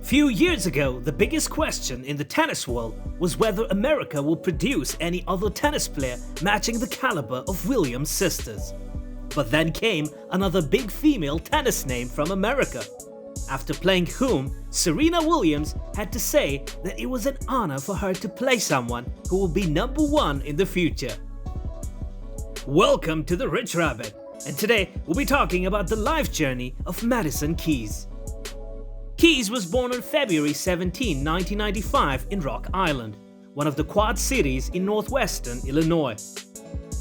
Few years ago, the biggest question in the tennis world was whether America will produce any other tennis player matching the caliber of Williams' sisters. But then came another big female tennis name from America. After playing whom, Serena Williams had to say that it was an honor for her to play someone who will be #1 in the future. Welcome to the Rich Rabbit, and today we'll be talking about the life journey of Madison Keys. Keys was born on February 17, 1995 in Rock Island, one of the Quad Cities in northwestern Illinois.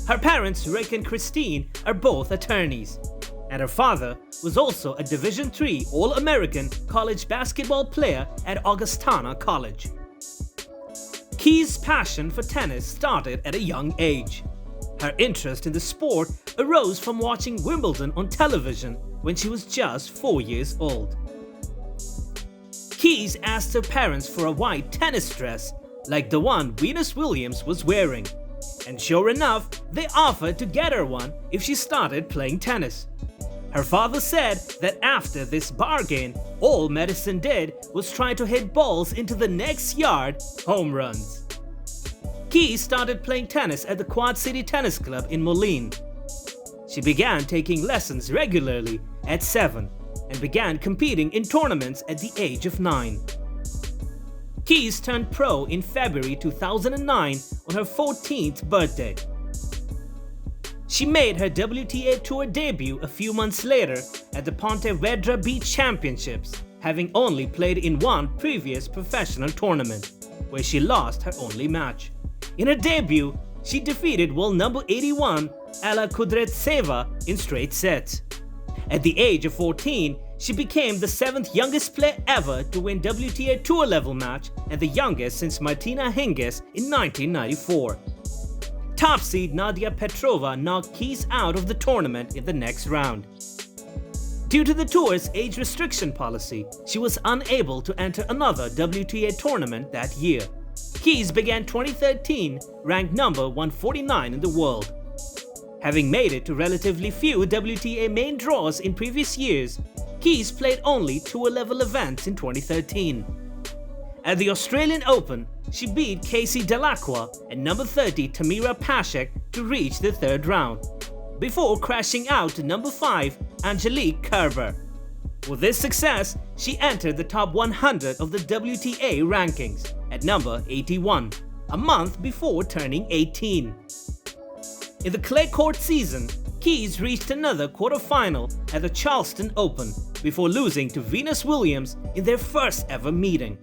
Her parents, Rick and Christine, are both attorneys, and her father was also a Division III All-American college basketball player at Augustana College. Keys' passion for tennis started at a young age. Her interest in the sport arose from watching Wimbledon on television when she was just 4 years old. Keys asked her parents for a white tennis dress like the one Venus Williams was wearing, and sure enough, they offered to get her one if she started playing tennis. Her father said that after this bargain, all Madison did was try to hit balls into the next yard, home runs. Keys started playing tennis at the Quad City Tennis Club in Moline. She began taking lessons regularly at 7 and began competing in tournaments at the age of 9. Keys turned pro in February 2009 on her 14th birthday. She made her WTA Tour debut a few months later at the Ponte Vedra Beach Championships, having only played in one previous professional tournament, where she lost her only match. In her debut, she defeated world number 81 Alla Kudryavtseva in straight sets. At the age of 14, she became the 7th youngest player ever to win WTA Tour level match and the youngest since Martina Hingis in 1994. Top seed Nadia Petrova knocked Keys out of the tournament in the next round. Due to the tour's age restriction policy, she was unable to enter another WTA tournament that year. Keys began 2013 ranked number 149 in the world. Having made it to relatively few WTA main draws in previous years, Keys played only tour-level events in 2013. At the Australian Open, she beat Casey Dellacqua and number 30 Tamira Paszek to reach the third round, before crashing out to number 5 Angelique Kerber. With this success, she entered the top 100 of the WTA rankings at number 81, a month before turning 18. In the clay court season, Keys reached another quarterfinal at the Charleston Open before losing to Venus Williams in their first ever meeting.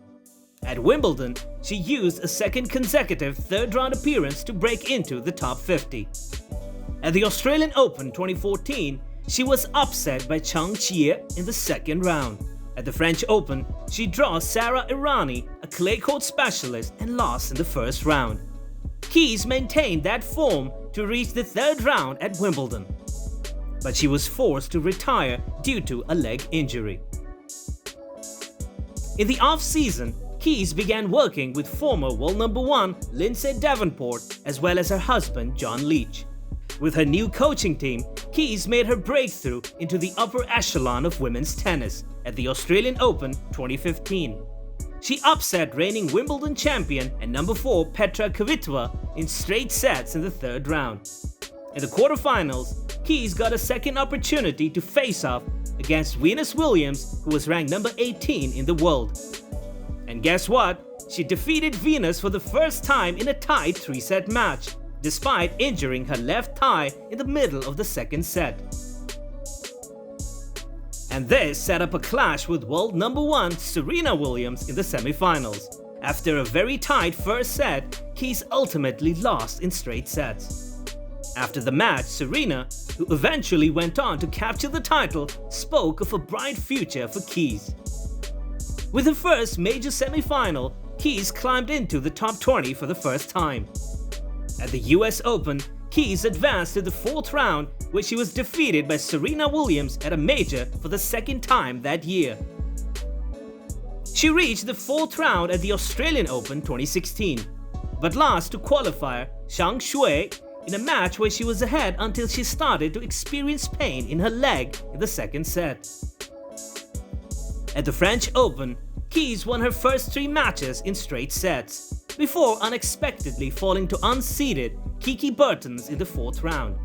At Wimbledon, she used a second consecutive third-round appearance to break into the top 50. At the Australian Open 2014, she was upset by Chang Chia in the second round. At the French Open, she drew Sara Errani, a clay court specialist, and lost in the first round. Keys maintained that form to reach the third round at Wimbledon, but she was forced to retire due to a leg injury. In the off-season, Keys began working with former world #1 Lindsay Davenport as well as her husband John Leach. With her new coaching team, Keys made her breakthrough into the upper echelon of women's tennis at the Australian Open 2015. She upset reigning Wimbledon champion and number 4 Petra Kvitova in straight sets in the third round. In the quarterfinals, Keys got a second opportunity to face off against Venus Williams, who was ranked number 18 in the world. And guess what? She defeated Venus for the first time in a tied 3-set match, despite injuring her left thigh in the middle of the second set. And this set up a clash with world #1 Serena Williams in the semifinals. After a very tight first set, Keys ultimately lost in straight sets. After the match, Serena, who eventually went on to capture the title, spoke of a bright future for Keys. With her first major semifinal, Keys climbed into the top 20 for the first time. At the US Open, Keys advanced to the 4th round, where she was defeated by Serena Williams at a major for the second time that year. She reached the 4th round at the Australian Open 2016, but lost to qualifier Zhang Shuai in a match where she was ahead until she started to experience pain in her leg in the second set. At the French Open, Keys won her first 3 matches in straight sets, before unexpectedly falling to unseeded Kiki Bertens in the 4th round.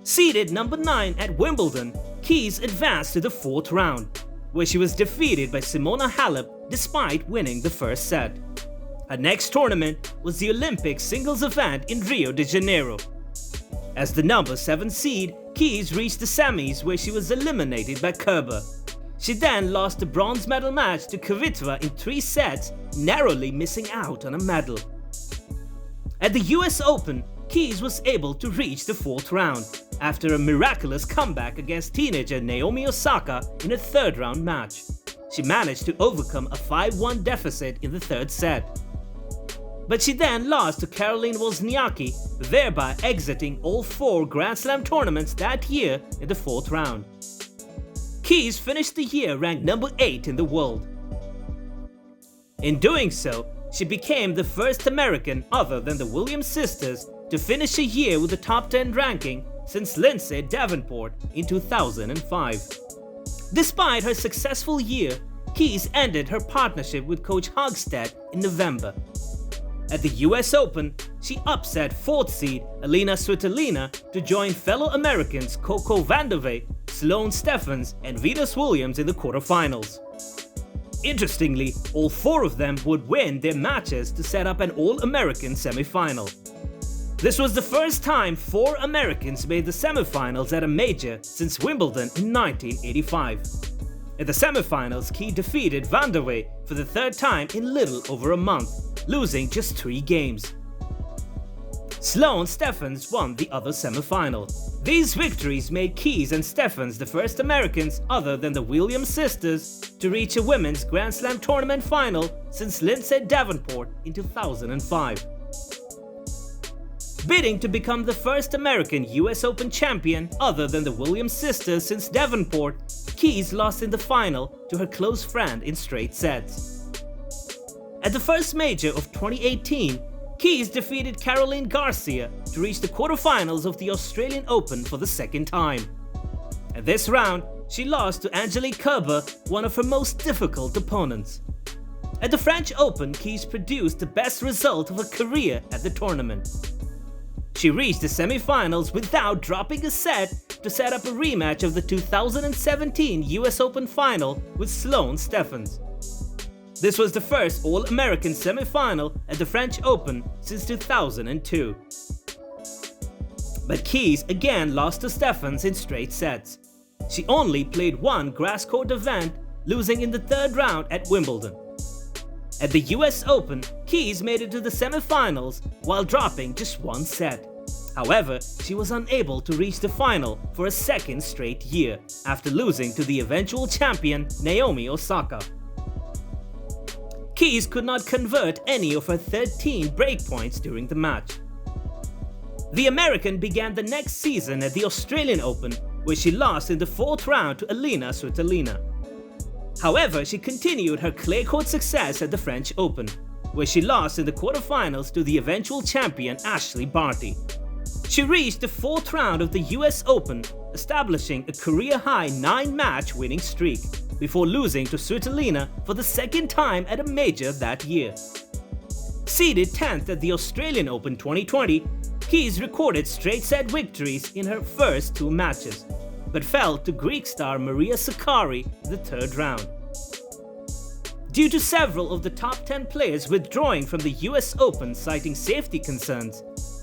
Seeded number 9 at Wimbledon, Keys advanced to the 4th round, where she was defeated by Simona Halep despite winning the first set. Her next tournament was the Olympic singles event in Rio de Janeiro. As the number 7 seed, Keys reached the semis where she was eliminated by Kerber. She then lost the bronze medal match to Kvitova in 3 sets, narrowly missing out on a medal. At the US Open, Keys was able to reach the 4th round after a miraculous comeback against teenager Naomi Osaka in a 3rd round match. She managed to overcome a 5-1 deficit in the 3rd set. But she then lost to Caroline Wozniacki, thereby exiting all 4 Grand Slam tournaments that year in the 4th round. Keys finished the year ranked number 8 in the world. In doing so, she became the first American other than the Williams sisters to finish a year with a top 10 ranking since Lindsay Davenport in 2005. Despite her successful year, Keys ended her partnership with coach Hogstead in November. At the US Open, she upset 4th seed Elina Svitolina to join fellow Americans CoCo Vandeweghe, Sloane Stephens and Venus Williams in the quarterfinals. Interestingly, all 4 of them would win their matches to set up an All-American semifinal. This was the first time 4 Americans made the semifinals at a major since Wimbledon in 1985. In the semifinals, Keys defeated Vandeweghe for the 3rd time in little over a month, losing just 3 games. Sloane Stephens won the other semifinal. These victories made Keys and Stephens the first Americans other than the Williams sisters to reach a women's Grand Slam tournament final since Lindsay Davenport in 2005. Bidding to become the first American US Open champion other than the Williams sisters since Davenport, Keys lost in the final to her close friend in straight sets. At the first major of 2018, Keys defeated Caroline Garcia to reach the quarterfinals of the Australian Open for the 2nd time. At this round, she lost to Angelique Kerber, one of her most difficult opponents. At the French Open, Keys produced the best result of her career at the tournament. She reached the semi-finals without dropping a set to set up a rematch of the 2017 US Open final with Sloane Stephens. This was the first All-American semi-final at the French Open since 2002. But Keys again lost to Stephens in straight sets. She only played 1 grass court event, losing in the 3rd round at Wimbledon. At the US Open, Keys made it to the semi-finals while dropping just 1 set. However, she was unable to reach the final for a 2nd straight year after losing to the eventual champion Naomi Osaka. Keys could not convert any of her 13 breakpoints during the match. The American began the next season at the Australian Open, where she lost in the 4th round to Elina Svitolina. However, she continued her clay court success at the French Open, where she lost in the quarterfinals to the eventual champion Ashley Barty. She reached the 4th round of the US Open, establishing a career-high 9-match winning streak, before losing to Svitolina for the 2nd time at a major that year. Seeded 10th at the Australian Open 2020, Keys recorded straight-set victories in her first 2 matches, but fell to Greek star Maria Sakkari in the 3rd round. Due to several of the top 10 players withdrawing from the US Open citing safety concerns,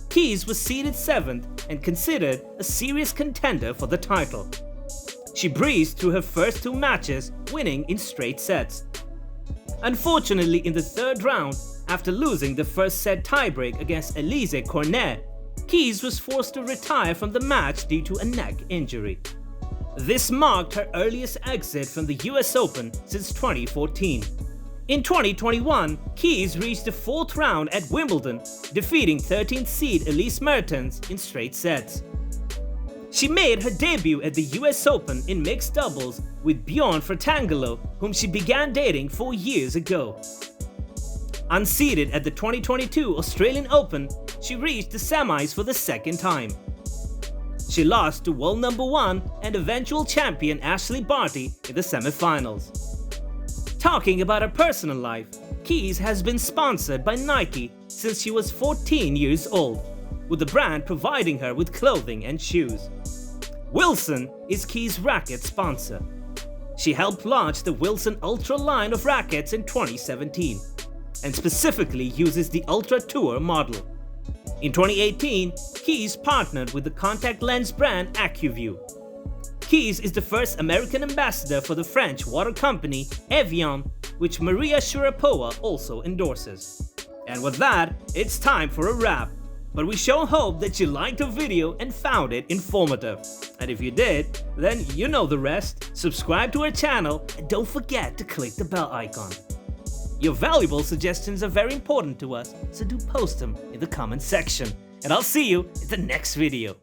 Keys was seeded 7th and considered a serious contender for the title. She breezed through her first 2 matches, winning in straight sets. Unfortunately, in the 3rd round, after losing the first set tiebreak against Elise Cornet, Keys was forced to retire from the match due to a neck injury. This marked her earliest exit from the US Open since 2014. In 2021, Keys reached the 4th round at Wimbledon, defeating 13th seed Elise Mertens in straight sets. She made her debut at the US Open in mixed doubles with Bjorn Fratangelo, whom she began dating 4 years ago. Unseeded at the 2022 Australian Open, she reached the semis for the 2nd time. She lost to world number 1 and eventual champion Ashley Barty in the semifinals. Talking about her personal life, Keys has been sponsored by Nike since she was 14 years old, with the brand providing her with clothing and shoes. Wilson is Keys' racket sponsor. She helped launch the Wilson Ultra line of rackets in 2017, and specifically uses the Ultra Tour model. In 2018, Keys partnered with the contact lens brand AccuView. Keys is the first American ambassador for the French water company Evian, which Maria Sharapova also endorses. And with that, it's time for a wrap. But we sure hope that you liked the video and found it informative. And if you did, then you know the rest. Subscribe to our channel and don't forget to click the bell icon. Your valuable suggestions are very important to us, so do post them in the comment section. And I'll see you in the next video.